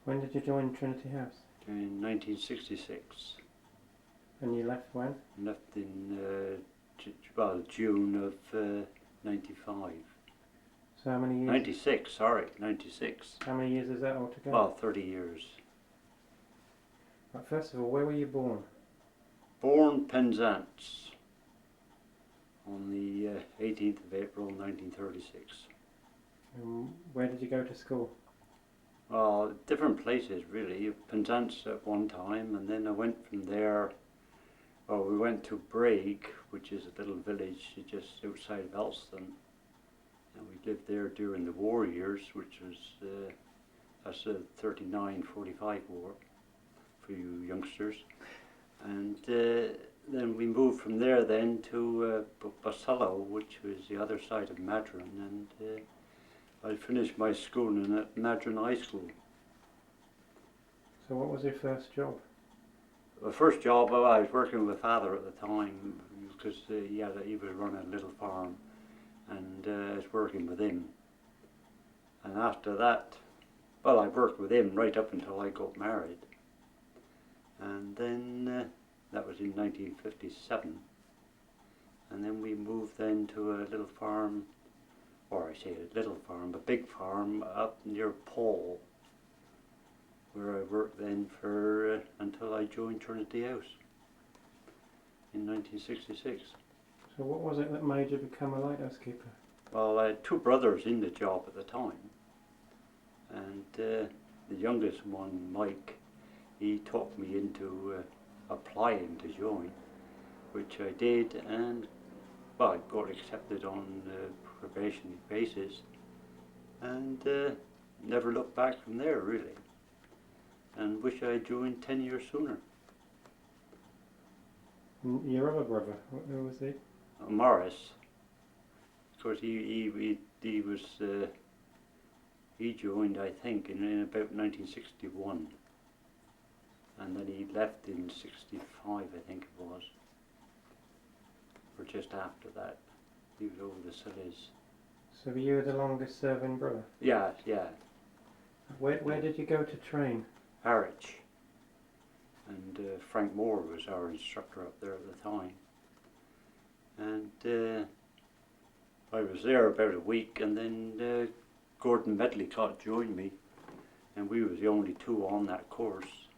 When did you join Trinity House? In 1966. And you left when? Left in June of 95. So how many years? 96, sorry, 96. How many years is that altogether? Well, 30 years. Right, first of all, where were you born? Born Penzance on the 18th of April 1936. Where did you go to school? Well, different places really. Penzance at one time, and then I went from there. Well, we went to Brague, which is a little village just outside of Elston, and we lived there during the war years, which was that's the 39-45 war for you youngsters. And then we moved from there then to Basello, which was the other side of Madron, and I finished my schooling at Madron High School. So what was your first job? The first job, well, I was working with Father at the time because he was running a little farm, and I was working with him. And after that, well, I worked with him right up until I got married. And then that was in 1957. And then we moved then to a little farm, or I say a little farm, a big farm up near Paul, where I worked then for until I joined Trinity House in 1966. So what was it that made you become a lighthouse keeper? Well, I had two brothers in the job at the time, and the youngest one, Mike, he talked me into applying to join, which I did, and well, I got accepted on a probationary basis, and never looked back from there really, and wish I had joined 10 years sooner. Your other brother, who was he? Morris, of course, he was he joined, I think, in about 1961, and then he left in 65, I think it was, or just after that. He was over the Sillies. So you were the longest serving brother? Yeah, yeah. Where did you go to train? Harwich, and Frank Moore was our instructor up there at the time, and I was there about a week, and then Gordon Medlicott joined me, and we was the only two on that course.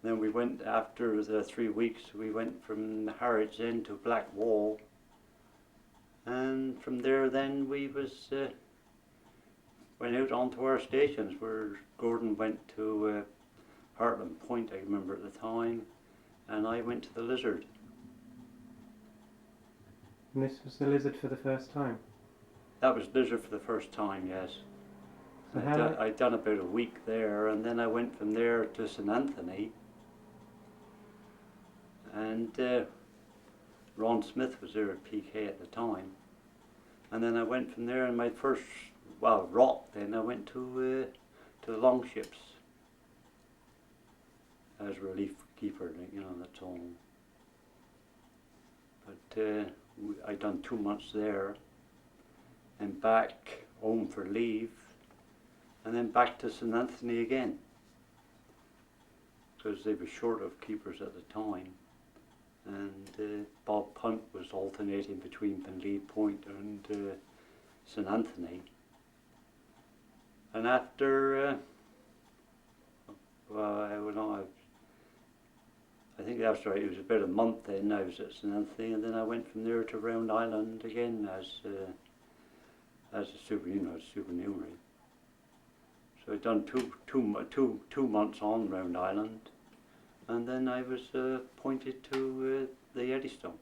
Then we went, after the 3 weeks, we went from Harwich then to Blackwall, and from there then we went out onto our stations, where Gordon went to Hartland Point, I remember at the time, and I went to the Lizard. And this was the Lizard for the first time? That was Lizard for the first time, yes. So I'd done about a week there, and then I went from there to St Anthony, and Ron Smith was there at PK at the time, and then I went from there, and my first, well, rock then, I went to the Longships as relief keeper, you know, that's all. But I'd done 2 months there, and back home for leave, and then back to St Anthony again, because they were short of keepers at the time, and Bob Punt was alternating between Penleigh Point and St Anthony. And after, well, I think that's right, it was about a month then I was at St Anthony, and then I went from there to Round Island again as a supernumerary. So I'd done two months on Round Island, and then I was appointed to the Eddystone,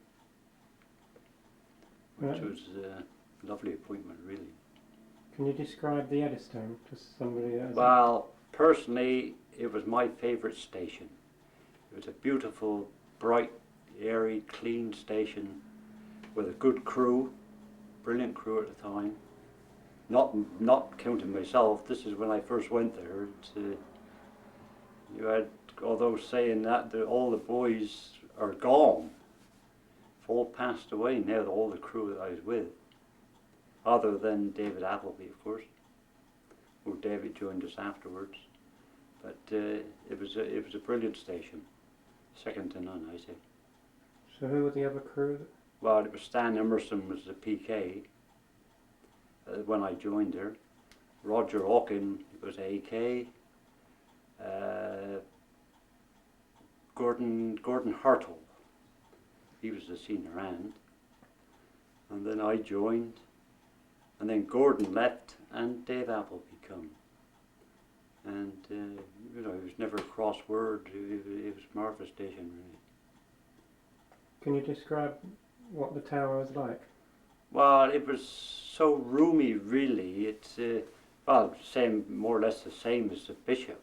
which was a lovely appointment, really. Can you describe the Eddystone to somebody else? Well, personally, it was my favourite station. It was a beautiful, bright, airy, clean station with a good crew, brilliant crew at the time. Not counting myself, this is when I first went there. You had, although saying that all the boys are gone, all passed away now, all the crew that I was with, other than David Appleby, of course, who David joined us afterwards. But it was a brilliant station, second to none, I say. So who were the other crew? Well, it was Stan Emerson was the PK when I joined there. Roger Hawkin was AK. Gordon Hartle, he was the senior hand. And then I joined, and then Gordon left, and Dave Appleby come. And you know, it was never a cross word. It was a marvellous station, really. Can you describe what the tower was like? Well, it was so roomy, really. It's well, same, more or less the same as the Bishop.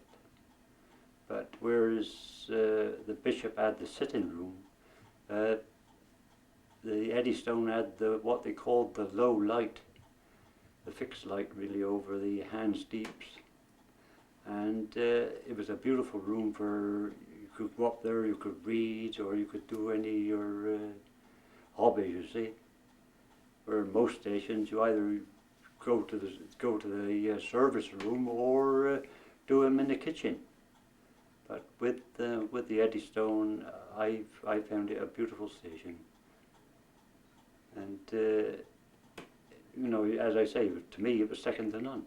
But whereas the Bishop had the sitting room, the Eddystone had what they called the low light, the fixed light really over the hands deeps. And it was a beautiful room for, you could go up there, you could read, or you could do any of your hobbies, you see. Where most stations you either go to the service room or do them in the kitchen. But with the Eddystone, I found it a beautiful station. And you know, as I say, to me it was second to none.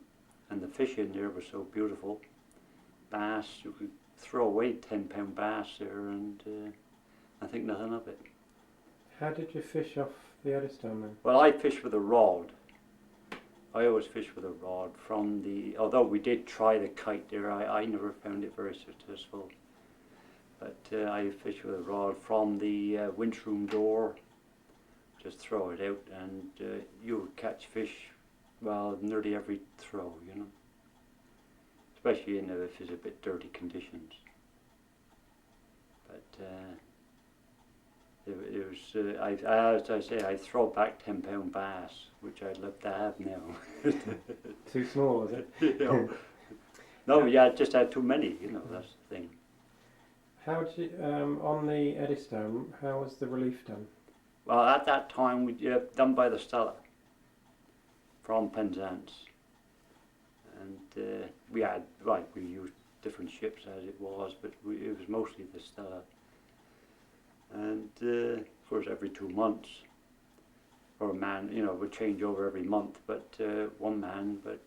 And the fish in there was so beautiful. Bass, you could throw away 10-pound bass there, and I think nothing of it. How did you fish off the Eddystone then? Well, I fish with a rod. I always fish with a rod from the, although we did try the kite there, I never found it very successful. But I fish with a rod from the winch room door, just throw it out, and you would catch fish, well, nearly every throw, you know. Especially if it's a bit dirty conditions. But it was, as I say, I throw back 10-pound bass, which I'd love to have now. Too small, was it? You know. No, yeah, I just had too many, you know, that's the thing. How did you, on the Eddystone, how was the relief done? Well, at that time, we done by the Stella from Penzance. And we had, right, we used different ships as it was, but it was mostly the Stella. And of course, every 2 months, or a man, you know, would change over every month, but one man, but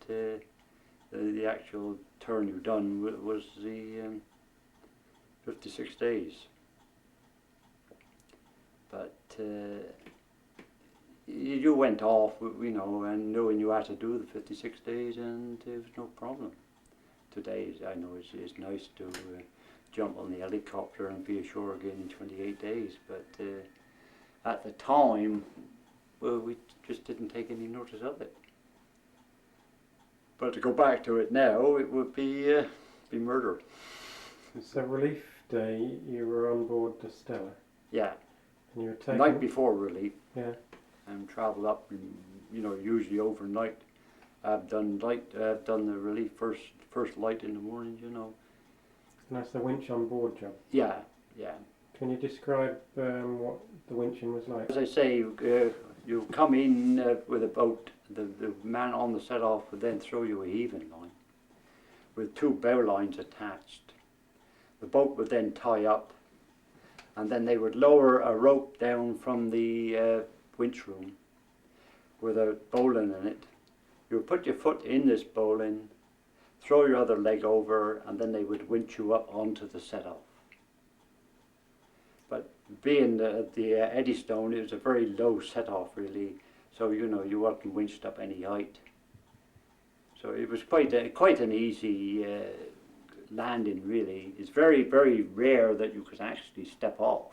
the actual turn you done was the 56 days. But you went off, you know, and knowing you had to do the 56 days, and there was no problem. Today, I know it's nice to jump on the helicopter and be ashore again in 28 days, but at the time, well, we just didn't take any notice of it. But to go back to it now, it would be murder. So relief day, you were on board the Stella. Yeah. And you were taken. Night before relief. Yeah. And travelled up, you know, usually overnight. I've done the relief first light in the morning, you know. And that's the winch on board job. Yeah, yeah. Can you describe what the winching was like? As I say, you come in with a boat. The man on the set-off would then throw you a heaving line with 2 bow lines attached. The boat would then tie up, and then they would lower a rope down from the winch room with a bowline in it. You would put your foot in this bowline, throw your other leg over, and then they would winch you up onto the set-off. But being the Eddystone, it was a very low set-off really, so you know, you wasn't winched up any height. So it was quite an easy landing really. It's very, very rare that you could actually step off.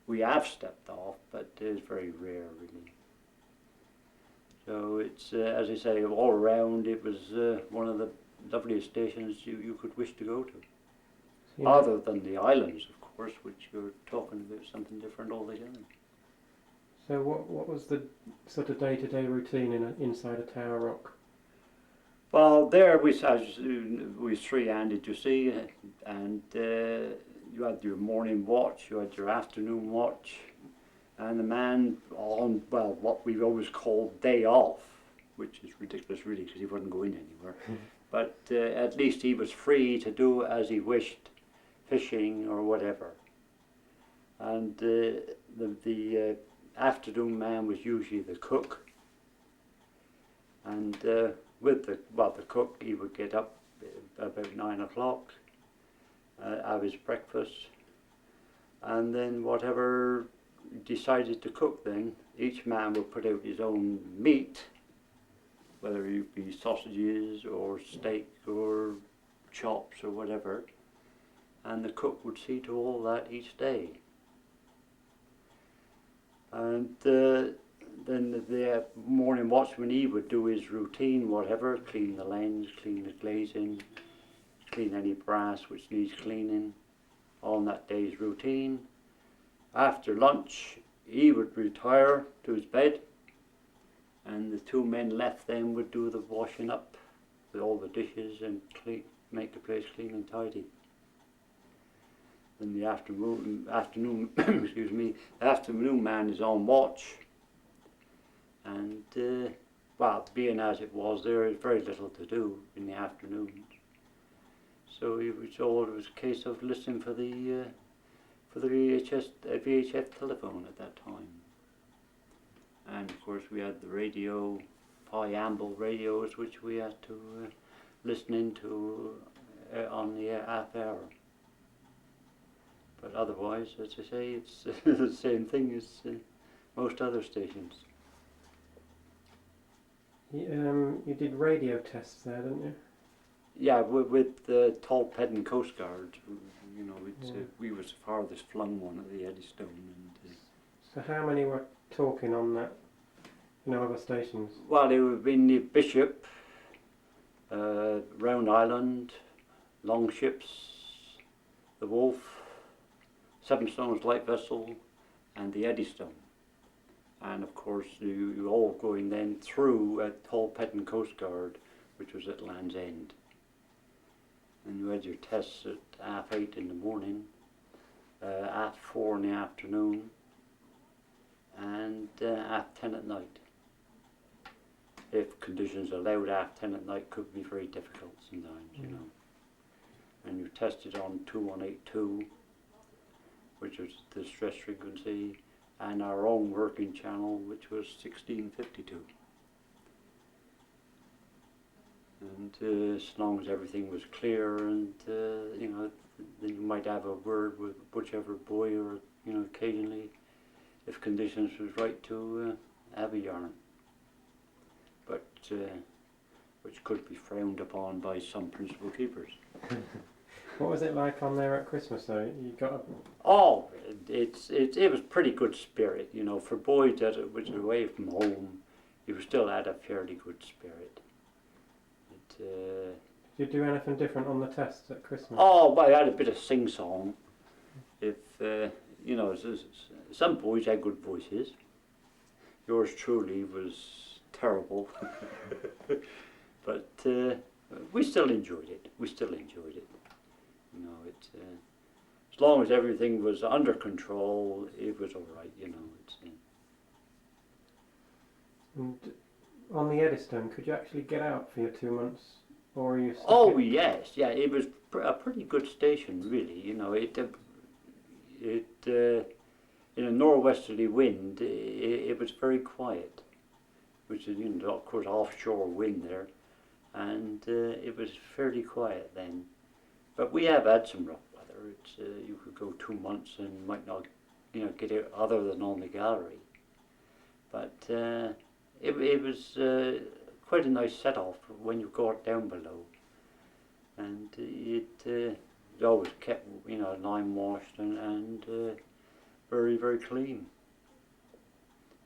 We have stepped off, but it's very rare really. So it's, as I say, all around it was one of the loveliest stations you could wish to go to. Yeah. Other than the islands, of course, which you're talking about something different altogether. So what was the sort of day-to-day routine inside a tower rock? Well, there we 3-handed, you see, and you had your morning watch, you had your afternoon watch, and the man on, well, what we've always called day off, which is ridiculous really because he wouldn't go in anywhere, but at least he was free to do as he wished, fishing or whatever. And the afternoon man was usually the cook, and with the cook, he would get up about 9 o'clock, have his breakfast, and then whatever he decided to cook then, each man would put out his own meat, whether it be sausages or steak or chops or whatever, and the cook would see to all that each day. And then the morning watchman, he would do his routine, whatever, clean the lens, clean the glazing, clean any brass which needs cleaning, on that day's routine. After lunch, he would retire to his bed, and the two men left then would do the washing up with all the dishes and make the place clean and tidy. Then the afternoon excuse me, the afternoon man is on watch, and well, being as it was, there is very little to do in the afternoons. So it was a case of listening for the VHF telephone at that time. And of course we had the radio, Amble radios, which we had to listen into on the half hour. But otherwise, as I say, it's the same thing as most other stations. You did radio tests there, didn't you? Yeah, with the Tolpedden Coast Guard, you know, we was the farthest flung one at the Eddystone. And, so how many were talking on that, other stations? well, it would have been the Bishop, Round Island, Longships, the Wolf, Seven Stones Light Vessel, and the Eddystone. And of course, you all going then through at Tolpedden Coast Guard, which was at Land's End. And you had your tests at 8:30 in the morning, 4:30 in the afternoon, and 10:30 at night. If conditions allowed, 10:30 at night could be very difficult sometimes, you know. And you tested on 2182, which was the stress frequency, and our own working channel, which was 1652. And as long as everything was clear, and then you might have a word with whichever boy, or occasionally, if conditions was right, to have a yarn, but which could be frowned upon by some principal keepers. What was it like on there at Christmas though? You got it was pretty good spirit, for boys that was away from home. You still had a fairly good spirit. Did you do anything different on the tests at Christmas? Oh, well, I had a bit of sing-song. If, some boys had good voices. Yours truly was terrible. But we still enjoyed it. As long as everything was under control, it was all right, And on the Eddystone, could you actually get out for your 2 months, or are you stuck Oh in? yes, yeah, it was a pretty good station, really. In a northwesterly wind, it was very quiet, which is, of course, offshore wind there, and it was fairly quiet then. But we have had some rough weather. You could go 2 months and might not, get out other than on the gallery. But it was quite a nice set-off when you got down below, and it always kept, lime washed and very, very clean.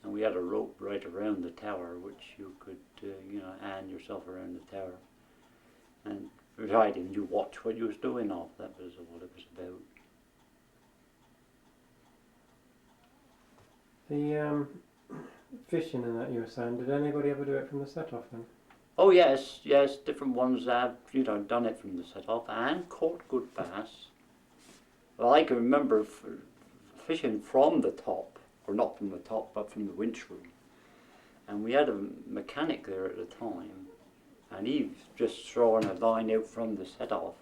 And we had a rope right around the tower, which you could, hand yourself around the tower. And providing you watch what you was doing off, that was what it was about. The fishing and that you were saying, did anybody ever do it from the set-off then? Oh yes, different ones have, done it from the set-off and caught good bass. Well, I can remember fishing from the top, or not from the top, but from the winch room. And we had a mechanic there at the time, and he just throwing a line out from the set off.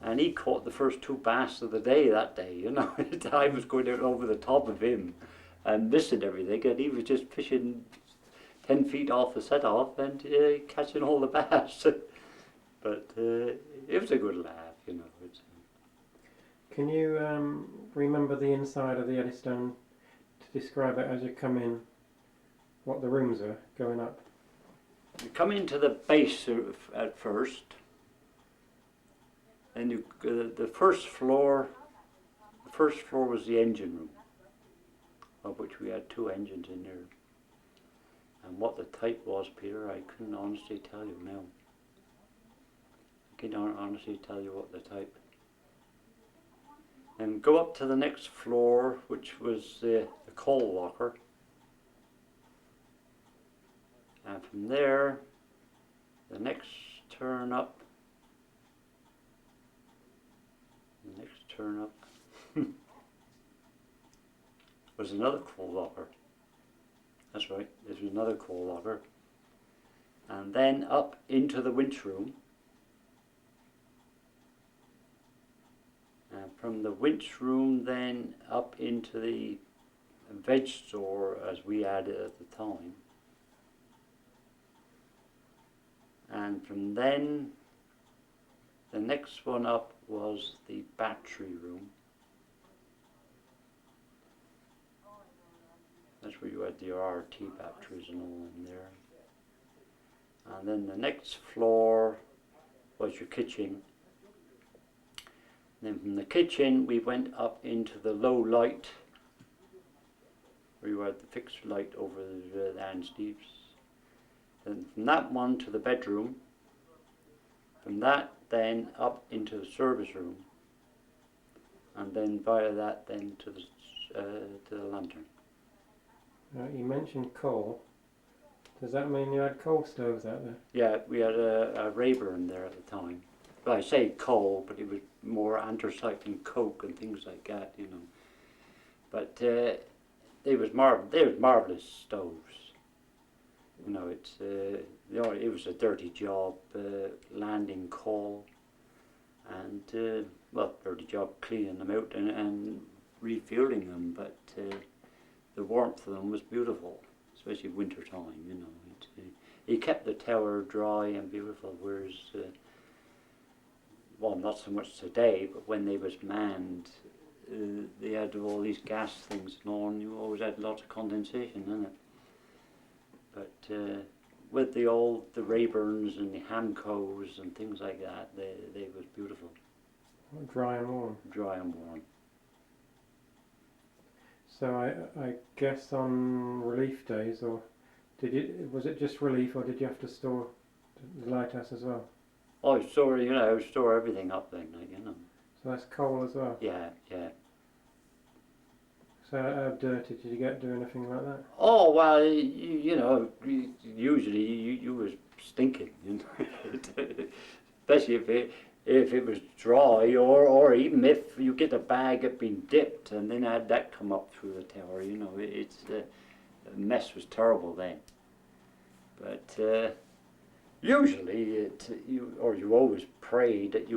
And he caught the first 2 bass of the day that day, you know. I was going out over the top of him and missing everything, and he was just fishing 10 feet off the set off and catching all the bass. But it was a good laugh, you know. Can you remember the inside of the Eddystone to describe it as you come in, what the rooms are going up? You come into the base at first, and you, the first floor was the engine room, of which we had 2 engines in there. And what the type was, Peter, I couldn't honestly tell you now. I can't honestly tell you what the type. And go up to the next floor, which was the coal locker. And from there, the next turn up, was another coal locker. That's right, there was another coal locker. And then up into the winch room. And from the winch room then up into the veg store, as we had it at the time. And from then, the next one up was the battery room. That's where you had the RT batteries and all in there. And then the next floor was your kitchen. And then from the kitchen we went up into the low light, where you had the fixed light over the Anne Steeves. Then from that one to the bedroom. From that then up into the service room. And then via that then to the lantern. You mentioned coal. Does that mean you had coal stoves out there? Yeah, we had a Rayburn there at the time. Well, I say coal, but it was more anthracite and coke and things like that, you know. But they was marvellous stoves. You know, it's it was a dirty job landing coal, and well, dirty job cleaning them out and refueling them. But the warmth of them was beautiful, especially winter time. You know, it kept the tower dry and beautiful. Whereas, well, not so much today, but when they was manned, they had all these gas things and all, and you always had lots of condensation in it. But with the Rayburns and the Hamcos and things like that, they was beautiful. Dry and warm. Dry and warm. So I guess on relief days, or was it just relief, or did you have to store the lighthouse as well? Oh, I store everything up then, you know. So that's coal as well? Yeah, yeah. So how dirty did you get doing anything like that? Oh, well, you know, usually you was stinking, you know. Especially if it was dry, or even if you get a bag had been dipped and then had that come up through the tower, you know, the mess was terrible then. But usually you always prayed that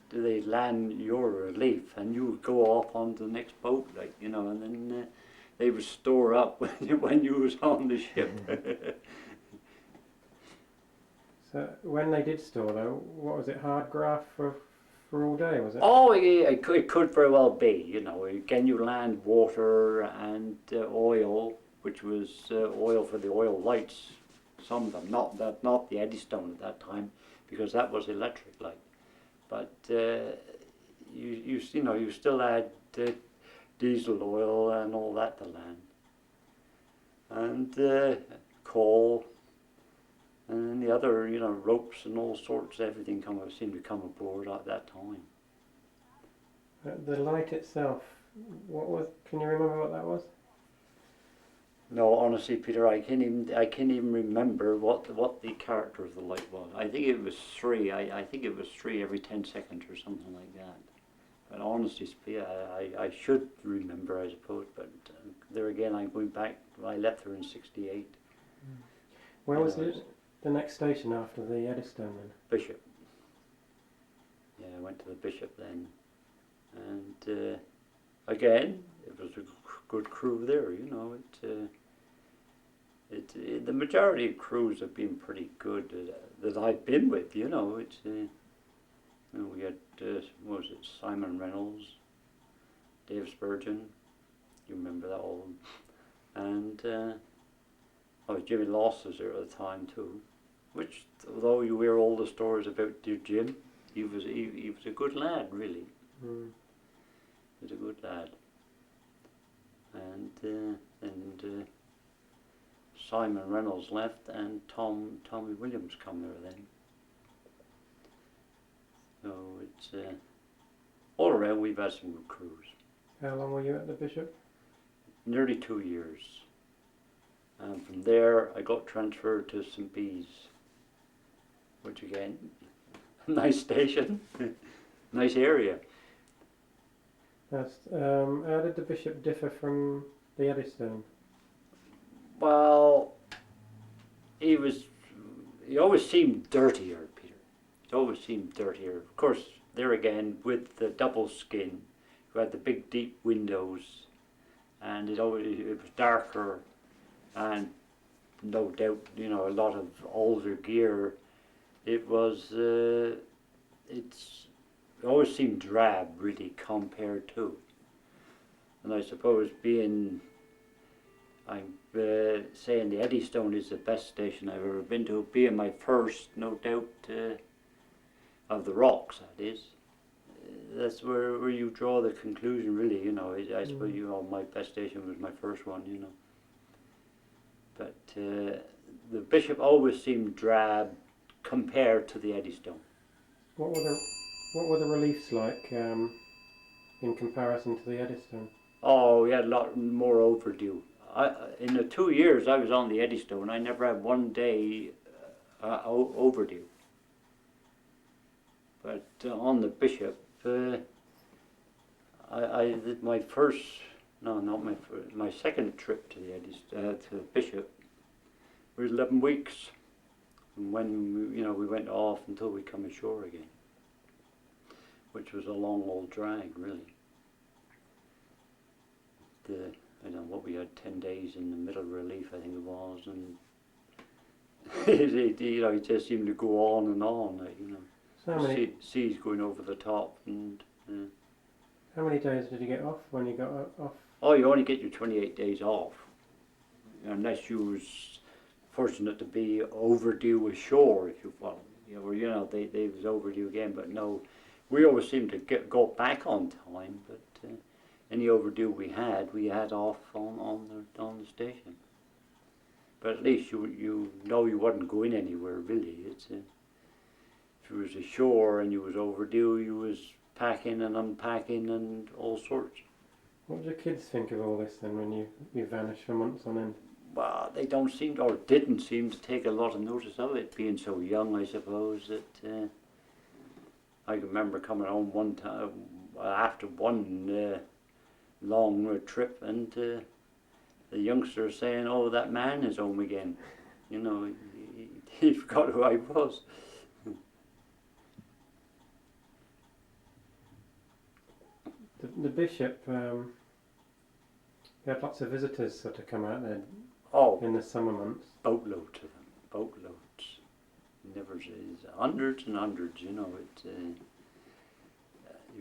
they land your relief and you would go off on the next boat, like, you know, and then they would store up when you was on the ship. So when they did store though, what was it, hard graft for all day, was it? Oh, it could very well be, you know. Again, you land water and oil, which was oil for the oil lights, some of them, not the Eddystone at that time, because that was electric light. But you still had diesel oil and all that to land, and coal, and then the other, you know, ropes and all sorts. Everything seemed to come aboard at that time. The light itself, can you remember what that was? No, honestly, Peter, I can't even remember what the character of the light was. I think it was 3. I think it was 3 every 10 seconds or something like that. But honestly, I should remember, I suppose. But there again, I'm going back. I left her in '68. Where was it? the next station after the Eddystone then? Bishop. Yeah, I went to the Bishop then, and again, it was a good crew there. You know, the majority of crews have been pretty good that I've been with. You know, you know, we had what was it, Simon Reynolds, Dave Spurgeon. You remember that all? And Jimmy Loss was there at the time too. Which, although you hear all the stories about Jim, he was a good lad, really. Mm. He was a good lad. And Simon Reynolds left, and Tommy Williams come there then. So it's all around we've had some good crews. How long were you at the Bishop? Nearly 2 years. And from there I got transferred to St. Bees, which again, nice station, nice area. How did the Bishop differ from the Eddystone? Well, he always seemed dirtier, Peter. He always seemed dirtier. Of course, there again, with the double skin, you had the big deep windows, and it was darker, and no doubt, you know, a lot of older gear. It always seemed drab, really, compared to. And I suppose I'm saying the Eddystone is the best station I've ever been to, being my first, no doubt, of the rocks, that is. That's where you draw the conclusion, really, you know. I suppose, you know, my best station was my first one, you know. But the Bishop always seemed drab compared to the Eddystone. What were the reliefs like in comparison to the Eddystone? Oh, we had a lot more overdue. In the 2 years I was on the Eddystone, I never had one day overdue. But on the Bishop, I did my second trip to the Bishop was 11 weeks. And when we went off until we come ashore again, which was a long old drag, really. I don't know what we had, 10 days in the middle relief, I think it was, and it just seemed to go on and on, you know. So how many seas going over the top, and how many days did you get off when you got off? Oh, you only get your 28 days off, unless you was fortunate to be overdue ashore, if you follow. You know, they was overdue again, but no, we always seemed to go back on time, but any overdue we had off on the station. But at least you know you wasn't going anywhere, really. It's if you was ashore and you was overdue, you was packing and unpacking and all sorts. What did your kids think of all this then when you vanished for months on end? Well, they didn't seem to take a lot of notice of it, being so young, I suppose. That I can remember coming home one time after one long trip, and the youngster saying, "Oh, that man is home again." You know, he forgot who I was. The Bishop, you had lots of visitors sort of come out there in the summer months. Boatloads of them, boatloads. Never is hundreds and hundreds. You know, you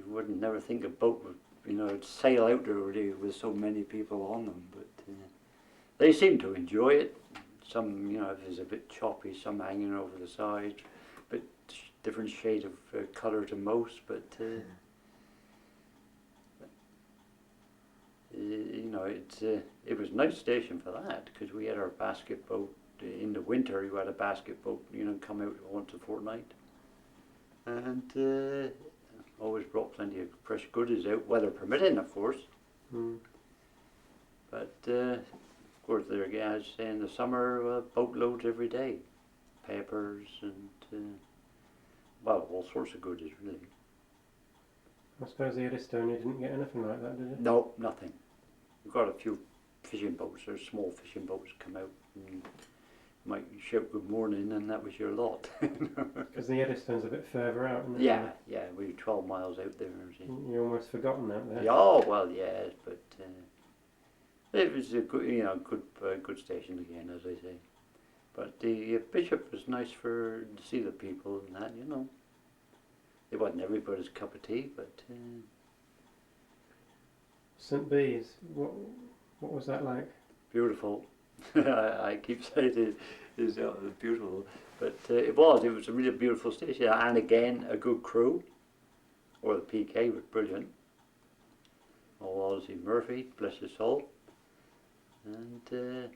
wouldn't never think a boat would, you know, it'd sail out there really with so many people on them. But they seem to enjoy it. Some, you know, if it's a bit choppy, some hanging over the side, bit different shade of colour to most, but. You know, it was a nice station for that, because we had our basket boat. In the winter you had a basket boat, you know, come out once a fortnight, and always brought plenty of fresh goodies out, weather permitting, of course. But of course, there again, I'd say in the summer, boatloads every day, peppers and well, all sorts of goodies, really. I suppose the Eddystone, you didn't get anything like that, did you? No, nothing. We've got a few fishing boats, or small fishing boats come out, and might shout good morning and that was your lot. Because the Eddystone's a bit further out, isn't it? Yeah, yeah, we were 12 miles out there. You're almost forgotten out there. Yeah, oh, well, yes, but it was a good, you know, good station again, as I say. But the Bishop was nice to see the people and that, you know. It wasn't everybody's cup of tea, but... St Bees, what was that like? Beautiful. I keep saying it is beautiful, but it was a really beautiful station, and again a good crew. Or the PK was brilliant. Oh, Ozzie Murphy, bless his soul, and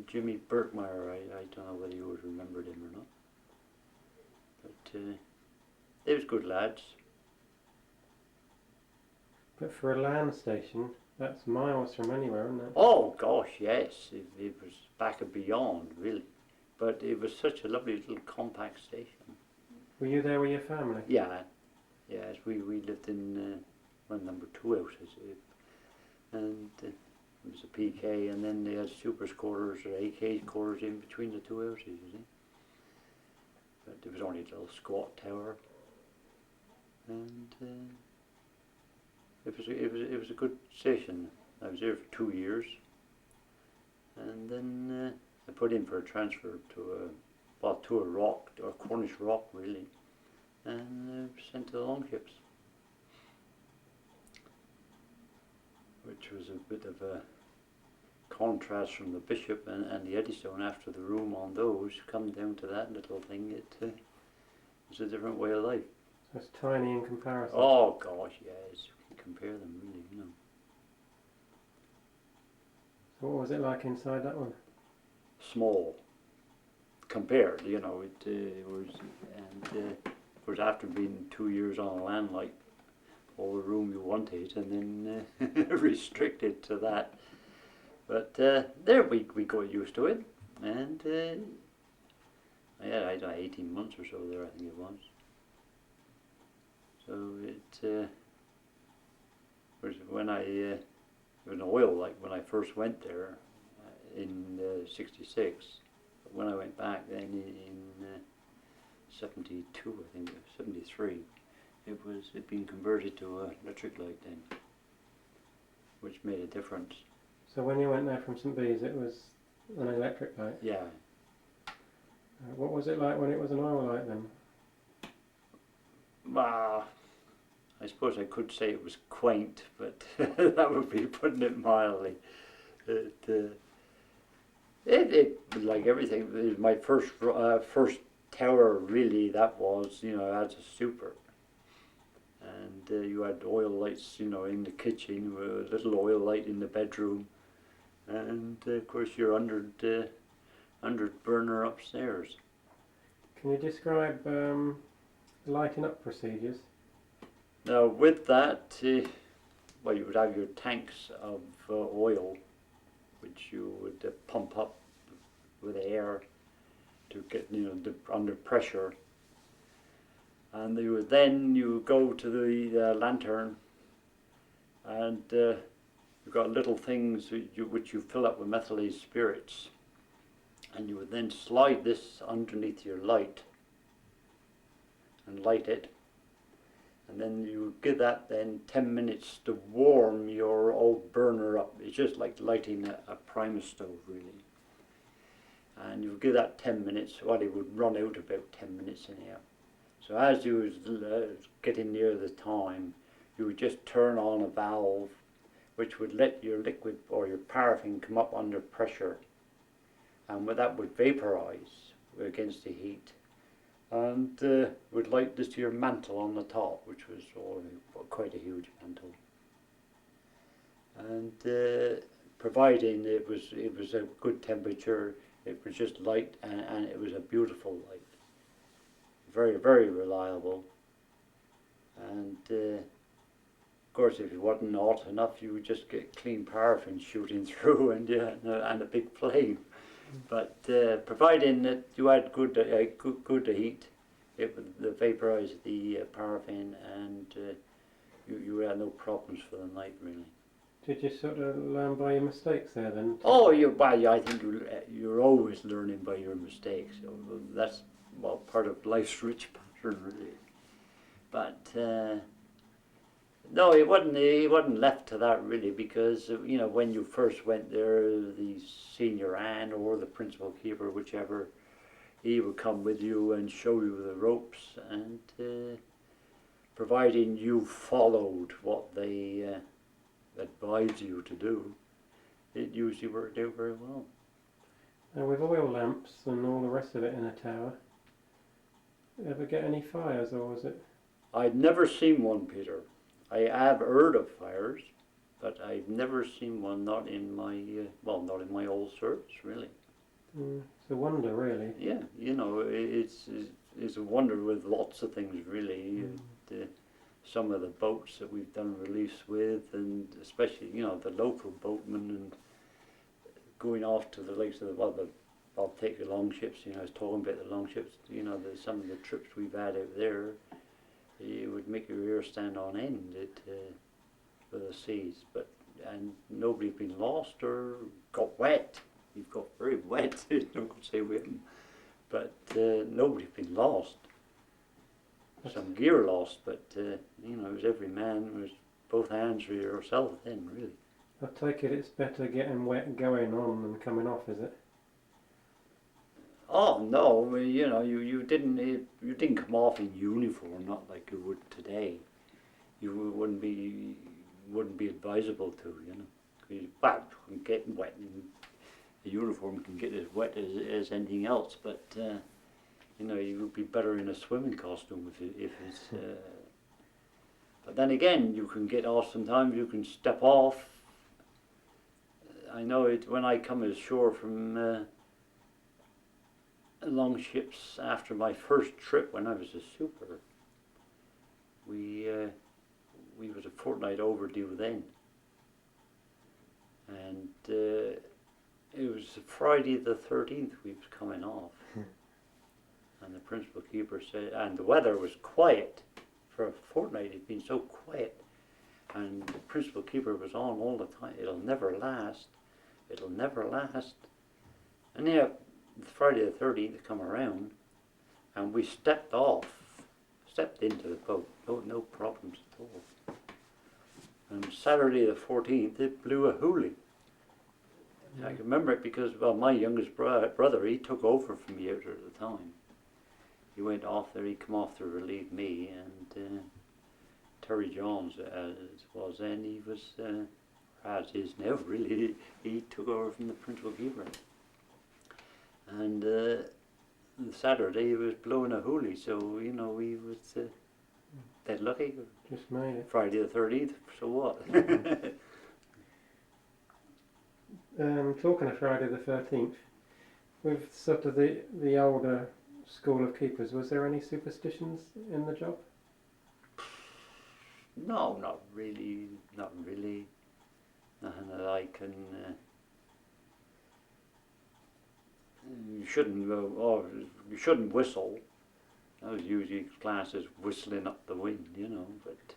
Jimmy Burkmeyer. I don't know whether you would remembered him or not, but they was good lads. But for a land station, that's miles from anywhere, isn't it? Oh gosh, yes, it was back and beyond, really. But it was such a lovely little compact station. Were you there with your family? Yeah, yes, we lived in number 2 houses, and it was a PK, and then they had supers quarters or AK quarters in between the 2 houses, you see. But there was only a little squat tower, and it was a good station. I was there for 2 years, and then I put in for a transfer to a rock, or Cornish rock really, and sent to the Longships, which was a bit of a contrast from the Bishop and the Eddystone. After the room on those, come down to that little thing, it was a different way of life. So it's tiny in comparison. Oh gosh, yes, you can compare them really, you know. So what was it like inside that one? Small compared, you know, it was, and of course after being 2 years on a land, like all the room you wanted, and then restricted to that. But there we got used to it, and I don't know, 18 months or so there, I think it was. So it was when it was an oil, like when I first went there in '66. When I went back then in 72, I think, 73, it'd been converted to an electric light then, which made a difference. So when you went there from St Bees, it was an electric light? Yeah. What was it like when it was an oil light then? I suppose I could say it was quaint, but that would be putting it mildly. It like everything. It was my first tower really. That was, you know, as a super, and you had oil lights, you know, in the kitchen, with a little oil light in the bedroom, and of course your 100 burner upstairs. Can you describe lighting up procedures? Now with that, well, you would have your tanks of oil, which you would pump up with air to get, you know, under pressure, and you would go to the lantern, and you've got little things which you fill up with methylated spirits, and you would then slide this underneath your light and light it, and then you give that then 10 minutes to warm your old burner up. It's just like lighting a primus stove really. And you give that 10 minutes, well, it would run out about 10 minutes anyhow. So as you was getting near the time, you would just turn on a valve which would let your liquid or your paraffin come up under pressure, and that would vaporize against the heat, and would light this to your mantle on the top, which was quite a huge mantle. And providing it was a good temperature, it was just light, and it was a beautiful light, very, very reliable. And of course, if it wasn't hot enough, you would just get clean paraffin shooting through, and a big flame. But providing that you had good heat, it would vaporize the paraffin, and you had no problems for the night really. Did you sort of learn by your mistakes there then? Oh, I think you're always learning by your mistakes. So that's part of life's rich pattern, really. But no, he wasn't left to that really, because when you first went there, the senior hand or the principal keeper, whichever, he would come with you and show you the ropes, and providing you followed what they advised you to do, it usually worked out very well. And with oil lamps and all the rest of it in a tower, ever get any fires, or was it? I'd never seen one, Peter. I have heard of fires, but I've never seen one. Not in my not in my old service, really. It's a wonder, really. Yeah, it's a wonder with lots of things, really. Some of the boats that we've done release with, and especially the local boatmen, and going off to the lakes of I'll take the Longships. I was talking about the Longships. Some of the trips we've had out there, it would make your ear stand on end for the seas. And nobody's been lost or got wet. We've got very wet. I'm not going to say we haven't, but nobody's been lost. Some gear lost, but it was every man was both hands for yourself then, really. I take it it's better getting wet going on than coming off, is it? Oh no, you didn't come off in uniform, not like you would today. You wouldn't be advisable to, you can get wet, and the uniform can get as wet as anything else, but you would be better in a swimming costume if it's. But then again, you can get off sometimes. You can step off. I know it when I come ashore from Longships after my first trip when I was a super. We was a fortnight overdue then, and it was Friday the 13th we was coming off. And the principal keeper said, and the weather was quiet for a fortnight. It'd been so quiet, and the principal keeper was on all the time. It'll never last. It'll never last. And yeah, Friday the 13th come around, and we stepped into the boat. No problems at all. And Saturday the 14th, it blew a hoolie. I can remember it because, my youngest brother, he took over from me out there at the time. He went off there, he come off to relieve me, and Terry Johns, as was then, he was, as is now really, he took over from the principal keeper. And Saturday he was blowing a hoolie, so, he was dead lucky. Just made it. Friday the 13th, so what? Talking of Friday the 13th, with sort of the older school of keepers, was there any superstitions in the job? No, not really. Nothing that I can. You shouldn't whistle. That was usually classed as whistling up the wind, But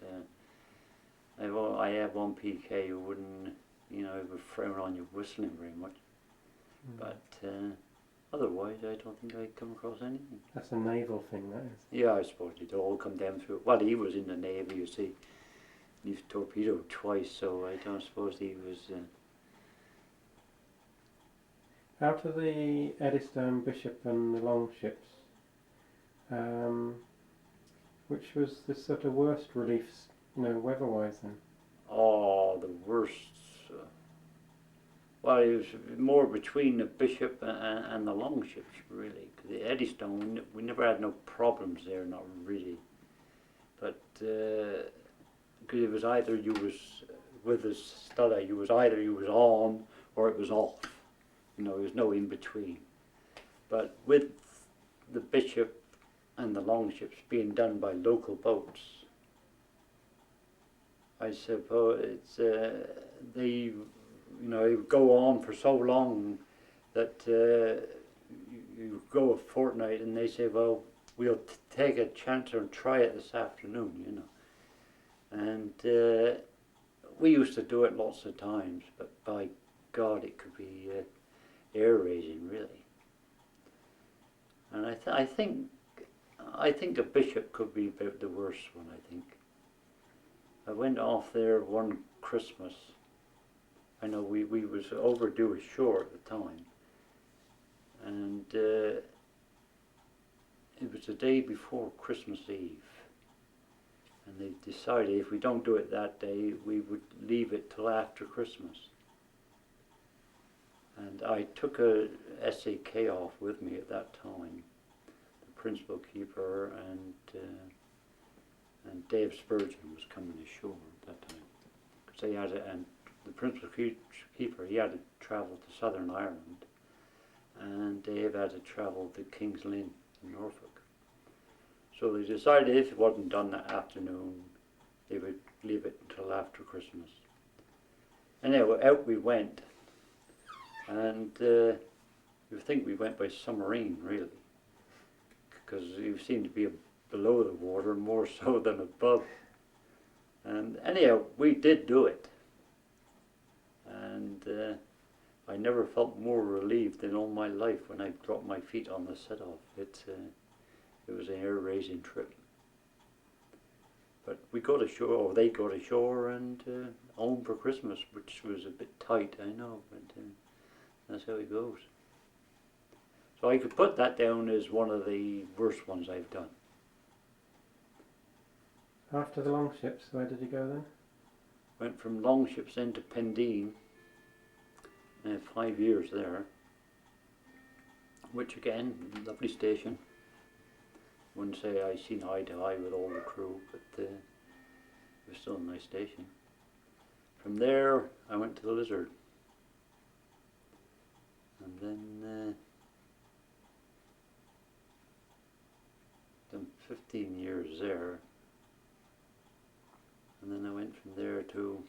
I have one PK who wouldn't, would frown on you whistling very much. But otherwise, I don't think I'd come across anything. That's a naval thing, that is. Yeah, I suppose it'd all come down through. Well, he was in the Navy, you see. He was torpedoed twice, so I don't suppose he was. Out of the Eddystone, Bishop and the Longships, which was the sort of worst reliefs, weather-wise then? Oh, the worst. Well, it was more between the Bishop and the Longships, really. Because the Eddystone, we never had no problems there, not really. But because it was either you was with the Stella, you was on or it was off. There was no in between. But with the Bishop and the Longships being done by local boats, I suppose it's they go on for so long that you go a fortnight and they say, well, we'll take a chance and try it this afternoon, And we used to do it lots of times, but by God, it could be air-raising, really. And I think the bishop could be about the worst one, I think. I went off there one Christmas. I know we was overdue ashore at the time. And it was the day before Christmas Eve. And they decided if we don't do it that day, we would leave it till after Christmas. And I took a SAK off with me at that time. Principal keeper and Dave Spurgeon was coming ashore at that time, because they had and the principal keeper, he had to travel to Southern Ireland, and Dave had to travel to King's Lynn in Norfolk. So they decided if it wasn't done that afternoon, they would leave it until after Christmas. Anyway, out we went, and you think we went by submarine, really, because you seem to be below the water more so than above. And anyhow, we did do it. And I never felt more relieved in all my life when I dropped my feet on the set-off. It was an air-raising trip. But we got ashore, or they got ashore, and home for Christmas, which was a bit tight, I know, but that's how it goes. So I could put that down as one of the worst ones I've done. After the Longships, where did you go then? Went from Longships into Pendeen, 5 years there, which again, lovely station. Wouldn't say I seen eye to eye with all the crew, but it was still a nice station. From there, I went to the Lizard, and then done 15 years there, and then I went from there to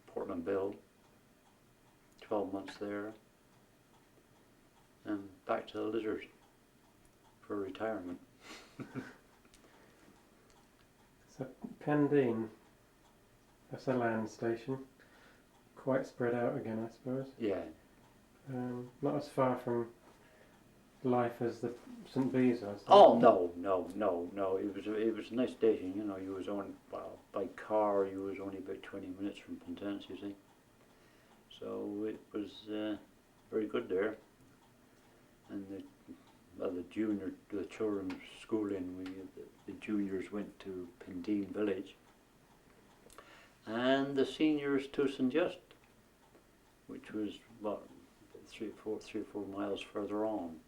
Portland Bill, 12 months there, and back to the Lizard for retirement. So Pendeen, that's a land station, quite spread out again, I suppose. Yeah. Not as far from life as the St. Bees was. Oh no. It was a nice station. You know, you was on by car. You was only about 20 minutes from Penzance, you see. So it was very good there. And the children's schooling, the juniors went to Pendeen Village, and the seniors to St. Just, which was about 3 or 4 miles further on.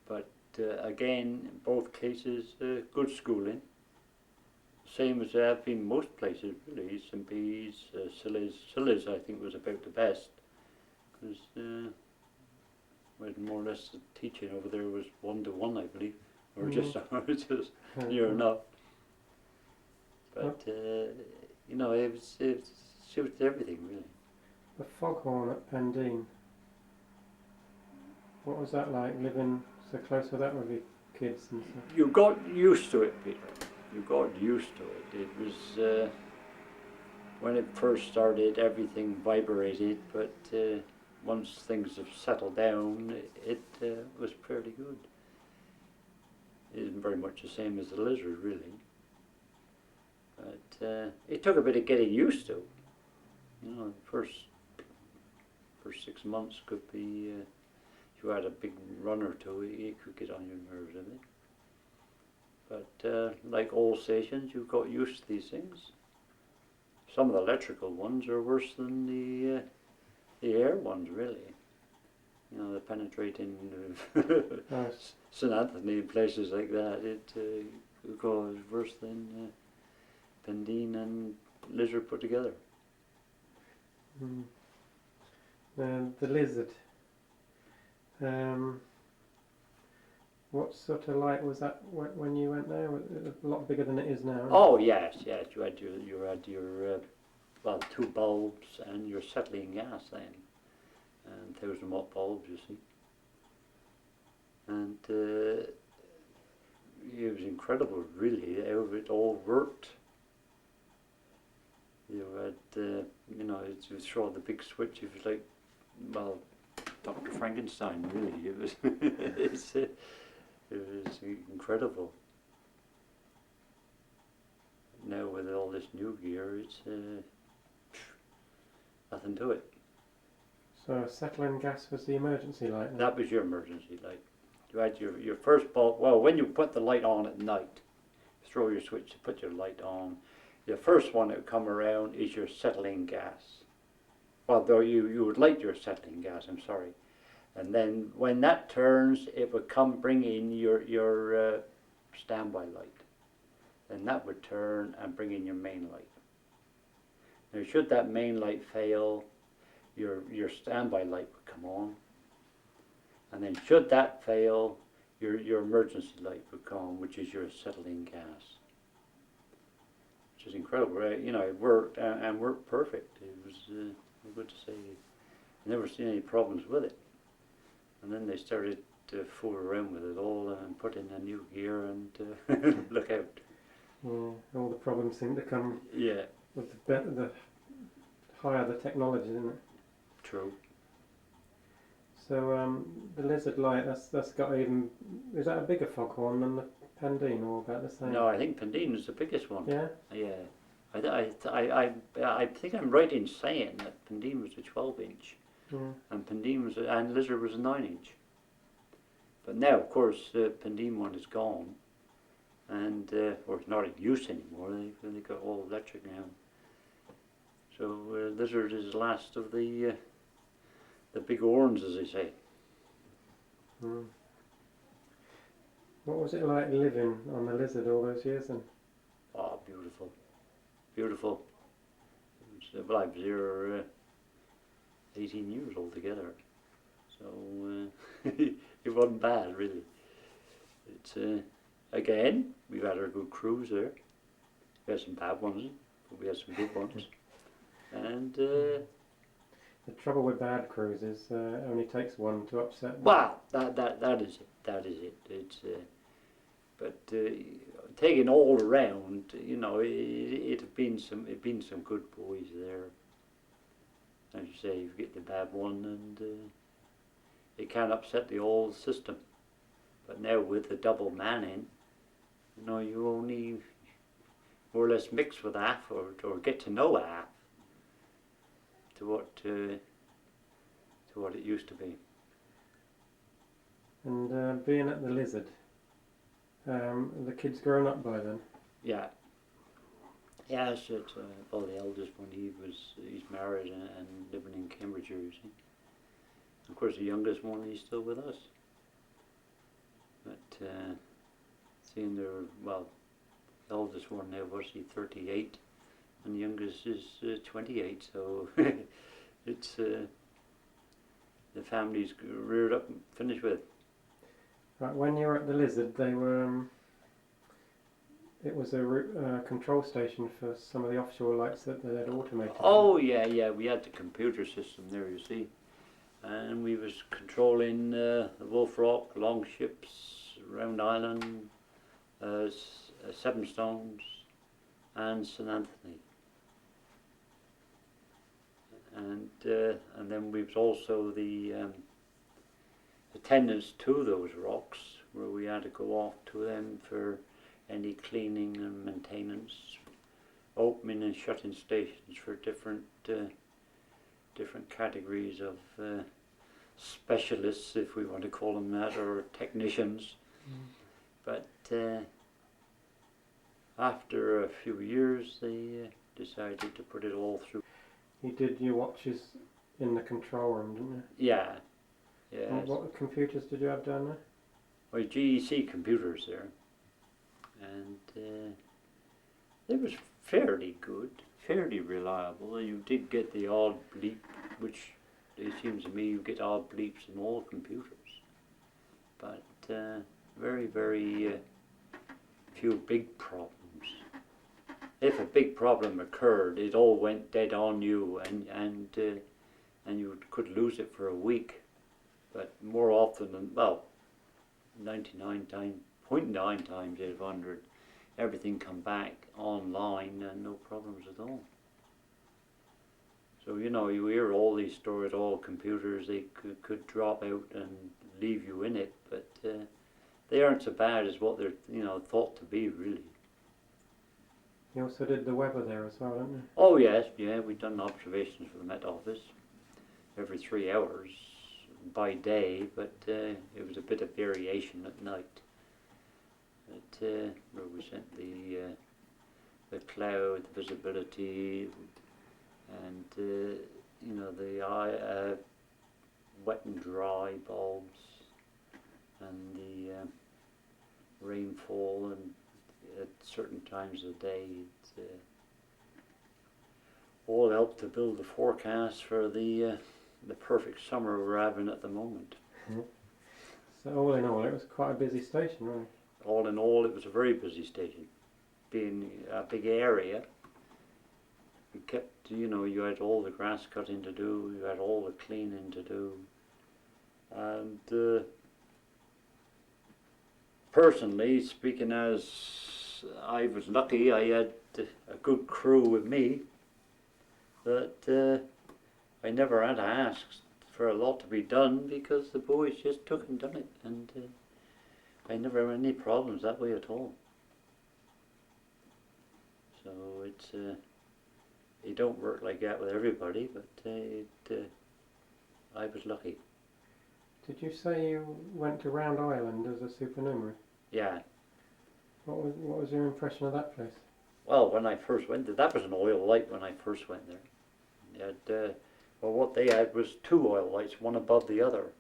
But again, in both cases, good schooling. Same as there have been most places, really. St. Bees, Sillies, I think, was about the best, because more or less the teaching over there was 1-to-1, I believe, or just near enough. But you know, it suited everything, really. The foghorn at Pendeen. What was that like, living so close to that with your kids and stuff? You got used to it, Peter. You got used to it. It was, when it first started, everything vibrated, but once things have settled down, it was fairly good. It isn't very much the same as the Lizard, really. But it took a bit of getting used to. You know, the first 6 months could be, if you had a big run or two, it could get on your nerves, I think. But like all stations, you got used to these things. Some of the electrical ones are worse than the air ones, really. You know, the penetrating St. Anthony and places like that, it goes worse than Pendeen and Lizard put together. The Lizard. What sort of light was that when you went there? Was it a lot bigger than it is now? Oh yes. You had your well, 2 bulbs and your settling gas then, and 1000-watt bulbs, you see. And it was incredible, really, how it all worked. You But you know, to throw the big switch, it was like, well, Dr. Frankenstein. Really, it was. It was incredible. Now with all this new gear, it's nothing to it. So acetylene gas was the emergency light then? That was your emergency light. You had your first bulb. Well, when you put the light on at night, throw your switch to put your light on. The first one that would come around is your acetylene gas. Well, though you would light your acetylene gas. I'm sorry. And then when that turns, it would bring in your standby light. Then that would turn and bring in your main light. Now, should that main light fail, your standby light would come on. And then should that fail, your emergency light would come on, which is your acetylene gas. Which is incredible, right? You know, it worked and worked perfect. It was good to say. Never seen any problems with it. And then they started to fool around with it all and put in a new gear and look out. Yeah, all the problems seem to come Yeah, with the higher the technology, isn't it? true. So the Lizard Light, that's got even, is that a bigger foghorn than the Pendine, or about the same? No, I think Pendine is the biggest one. Yeah? Yeah. I think I'm right in saying that Pendine was a 12-inch. Yeah. And Pendine and Lizard was a 9-inch. But now, of course, the Pendine one is gone, and or it's not in use anymore. They got all electric now. So Lizard is the last of the big horns, as they say. Mm. What was it like living on the Lizard all those years then? Oh, beautiful, beautiful. Well, I was here 18 years altogether, so it wasn't bad really. It's again, we've had our good crews there. We had some bad ones, but we had some good ones. And The trouble with bad cruises, it only takes one to upset them. well, that is it. That is it. It's but taking all around, you know, it'd been some good boys there. As you say, you get the bad one, and it can upset the whole system. But now with the double manning, you know, you only more or less mix with half, or get to know half to what it used to be. And being at the Lizard, the kid's grown up by then? Yeah. Yeah, it's well, the eldest one, he's married and living in Cambridgeshire, you see. Of course, the youngest one, he's still with us. But seeing well, the oldest one now was 38, and the youngest is 28. So it's the family's reared up and finished with. Right, when you were at the Lizard, they were. It was a control station for some of the offshore lights that they had automated. Oh yeah, we had the computer system there, you see, and we was controlling the Wolf Rock, Longships, Round Island, Seven Stones, and St Anthony, and then we was also the attendants to those rocks, where we had to go off to them for any cleaning and maintenance, opening and shutting stations for different categories of specialists, if we want to call them that, or technicians. But after a few years, they decided to put it all through. You did your watches in the control room, didn't you? Yeah. What computers did you have down there? Well, GEC computers there. And it was fairly good, fairly reliable. You did get the odd bleep, which it seems to me you get odd bleeps in all computers. But very, very few big problems. If a big problem occurred, it all went dead on you, and you could lose it for a week. But more often than, well, 99 times. 0.9 times out of 100, everything come back online and no problems at all. So, you know, you hear all these stories, all computers, they could drop out and leave you in it, but they aren't so bad as what they're, you know, thought to be, really. You also did the weather there as well, didn't you? Oh, yes, yeah, we've done observations for the Met Office every 3 hours by day, but it was a bit of variation at night. Where we sent the cloud, the visibility, and you know, the wet and dry bulbs, and the rainfall, and at certain times of the day, it all helped to build the forecast for the perfect summer we're having at the moment. So all in all, it was quite a busy station, really. All in all, it was a very busy station. Being a big area, you kept, you know, you had all the grass cutting to do, you had all the cleaning to do, and personally speaking, as I was lucky, I had a good crew with me that I never had to ask for a lot to be done, because the boys just took and done it, and I never had any problems that way at all. So it's you don't work like that with everybody, but I was lucky. Did you say you went to Round Island as a supernumerary? Yeah. What was your impression of that place? Well, when I first went there, that was an oil light when I first went there. They had, well, what they had was 2 oil lights, one above the other,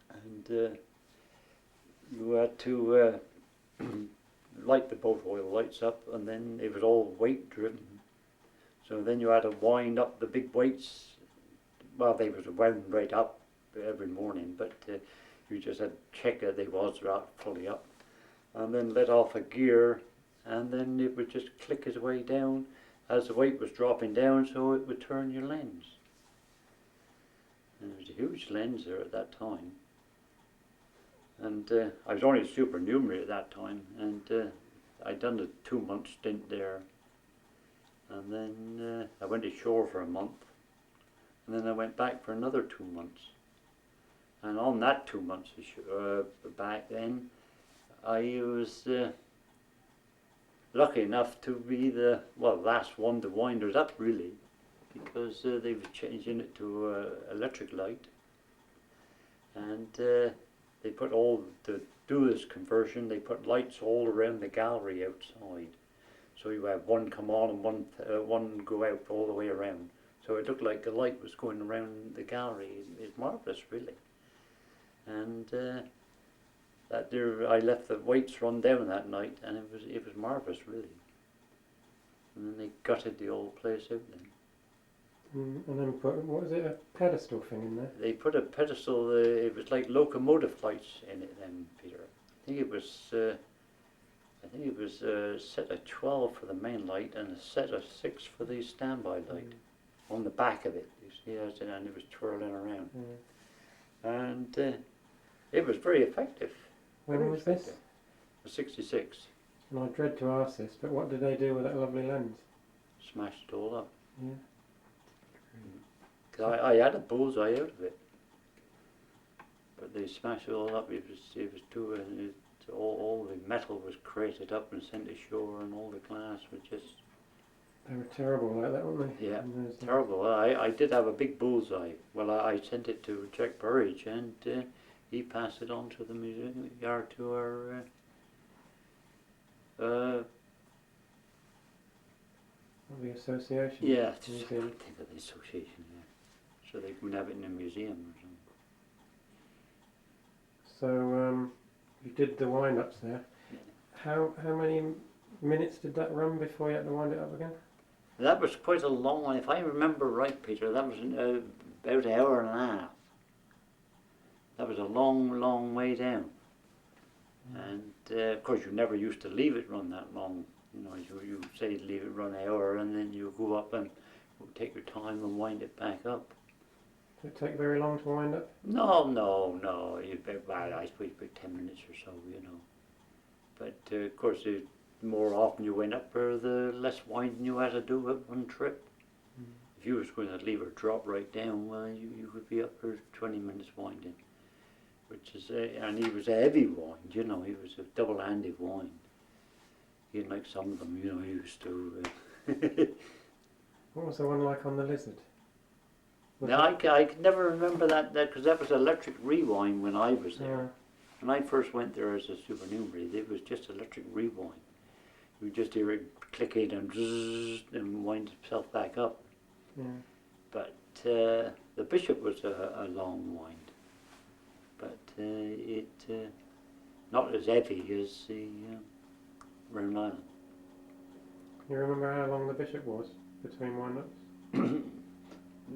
and you had to light the both oil lights up, and then it was all weight driven. So then you had to wind up the big weights. Well, they was wound right up every morning, but you just had to check that they was fully up, and then let off a gear, and then it would just click its way down as the weight was dropping down, so it would turn your lens. And there was a huge lens there at that time. And I was only a supernumerary at that time, and I'd done a 2-month stint there, and then I went ashore for a month, and then I went back for another 2 months. And on that 2 months back then, I was lucky enough to be the last one to wind it up, really, because they were changing it to electric light, and they put all, to do this conversion, they put lights all around the gallery outside. So you have one come on and one go out all the way around. So it looked like the light was going around the gallery. It's marvellous, really. And that there, I left the weights run down that night, and it was marvellous, really. And then they gutted the old place out then. And then put, what was it, a pedestal thing in there? They put a pedestal, it was like locomotive lights in it then, Peter. I think it was a set of 12 for the main light and a set of 6 for the standby light on the back of it. You see, and it was twirling around. And it was very effective. When was this? 66. And I dread to ask this, but what did they do with that lovely lens? Smashed it all up. Yeah. 'Cause I had a bullseye out of it, but they smashed it all up. It was too, and all the metal was crated up and sent ashore, and all the glass was just. They were terrible like that, weren't they? Yeah, terrible. I did have a big bullseye. Well, I sent it to Jack Burridge, and he passed it on to the museum yard, to our the association. yeah, I think of the association. Yeah, so they can have it in a museum or something. So you did the wind-ups there. How many minutes did that run before you had to wind it up again? That was quite a long one. If I remember right, Peter, that was about an hour and a half. That was a long, long way down. And of course, you never used to leave it run that long. You know, you say leave it run an hour, and then you go up and take your time and wind it back up. Did it take very long to wind up? No. I suppose about 10 minutes or so, you know. But of course, the more often you went up there, the less winding you had to do at one trip. If if you was going to leave her drop right down, well, you could be up for 20 minutes winding, which is and he was a heavy wind, you know, he was a double-handed wind. He didn't like some of them, you know, he used to. What was the one like on the Lizard? Now I could never remember that because that was electric rewind when I was there. Yeah. When I first went there as a supernumerary, it was just electric rewind. You just hear it clicking and zzz, and wind itself back up. Yeah. But the Bishop was a long wind, but it not as heavy as the Round Island. You remember how long the Bishop was between wind-ups?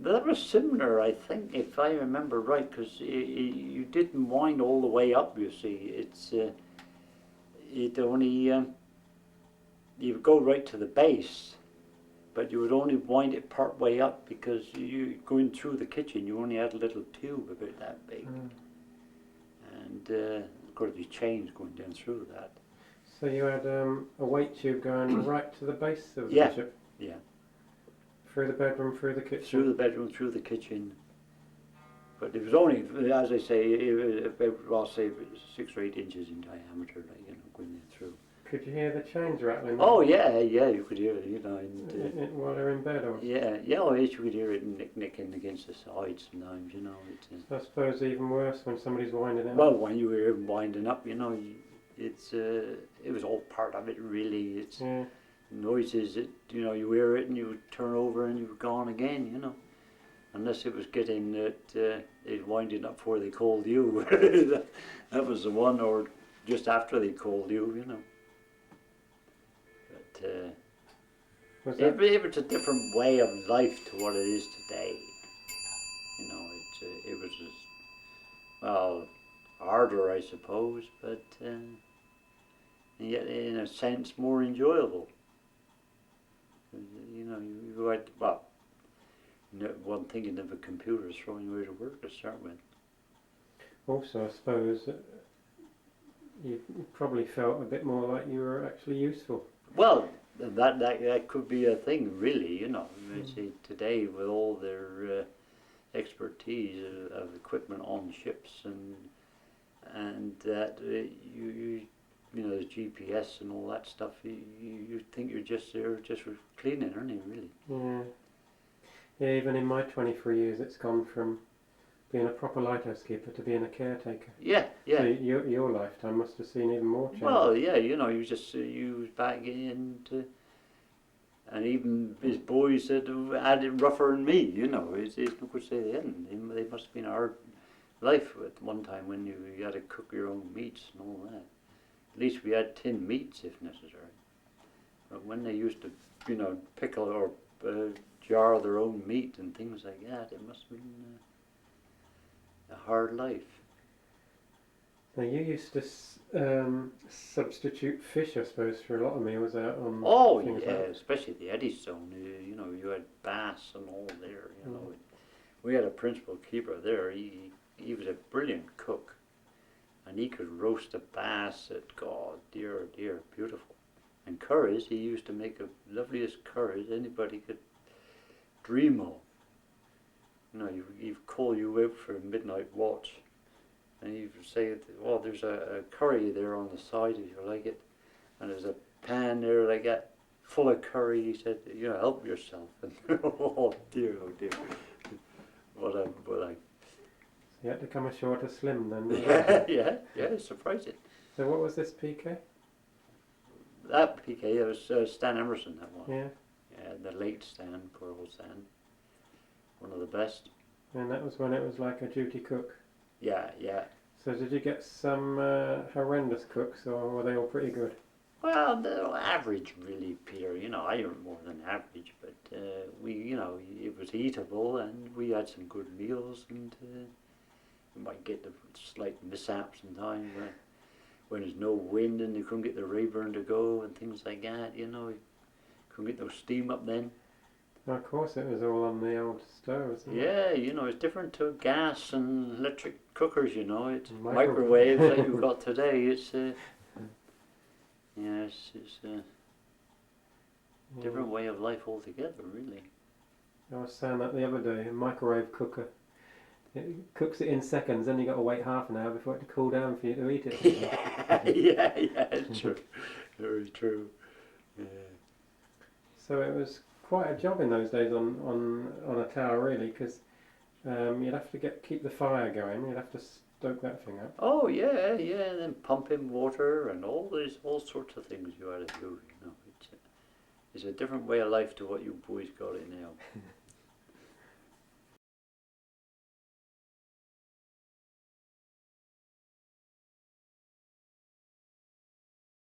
That was similar, I think, if I remember right, because you didn't wind all the way up. You see, it only you would go right to the base, but you would only wind it part way up because you going through the kitchen. You only had a little tube about that big, and of course the chains going down through that. So you had a weight tube going right to the base of the Yeah. Bishop? Yeah. Through the bedroom, through the kitchen? Through the bedroom, through the kitchen. But it was only, as I say, it was about, I'll say, 6 or 8 inches in diameter, like, you know, going in through. Could you hear the chains rattling? Oh yeah, you could hear it, you know. And, while they're in bed, or? oh, yes, you could hear it nicking against the sides sometimes, you know. I suppose even worse when somebody's winding it Well, up. when you were winding up, you know, it was all part of it, really. It's noises that, you know, you hear it and you would turn over and you were gone again, you know. Unless it was getting it winding up before they called you. That was the one, or just after they called you, you know. But it was a different way of life to what it is today. You know, it was well, harder, I suppose, but yet in a sense more enjoyable. You know, you had, well, one thinking of a computer throwing you out of work to start with. Also, I suppose you probably felt a bit more like you were actually useful. Well, that could be a thing, really, you know. See, today, with all their expertise of equipment on ships and that you know, the GPS and all that stuff, you think you're just there just for cleaning, aren't you, really? Yeah. Yeah, even in my 23 years, it's gone from being a proper lighthouse keeper to being a caretaker. Yeah. So your lifetime must have seen even more change. Well, yeah, you know, you was back into, and even his boys had it rougher than me, you know. It's no good say they hadn't. They must have been a hard life at one time when you had to cook your own meats and all that. At least we had tinned meats if necessary. But when they used to, you know, pickle or jar their own meat and things like that, it must have been a hard life. Now you used to substitute fish, I suppose, for a lot of meals out on. Oh things yeah, like especially the Eddystone. You know, you had bass and all there. You know, we had a principal keeper there. He was a brilliant cook, and he could roast a bass at, God, dear, beautiful. And curries, he used to make the loveliest curries anybody could dream of. You know, he'd call you out for a midnight watch, and he'd say, "Oh, there's a curry there on the side if you like it, and there's a pan there like that full of curry." He said, "You know, help yourself." And oh dear, what a. So you had to come ashore to slim then. yeah, surprising. So what was this PK? That PK, it was Stan Emerson, that one. Yeah. Yeah, the late Stan, poor old Stan. One of the best. And that was when it was like a duty cook. Yeah. So did you get some horrendous cooks, or were they all pretty good? Well, they're average, really, Peter. You know, I earned more than average, but we, you know, it was eatable, and we had some good meals, and you might get the slight mishaps sometimes when there's no wind and you couldn't get the Rayburn to go and things like that. You know, you couldn't get no steam up then. Well, of course, it was all on the old stove, isn't it? Yeah, you know, it's different to gas and electric cookers. You know, it's Microwave. microwaves like you've got today. It's it's a different way of life altogether, really. I was saying that the other day. A microwave cooker. It cooks it in seconds, then you got to wait half an hour before it to cool down for you to eat it. Yeah, true. Very true. Yeah. So it was quite a job in those days on a tower, really, because you'd have to keep the fire going. You'd have to stoke that thing up. Oh yeah, and then pumping water and all sorts of things you had to do. It's a different way of life to what you boys got it now.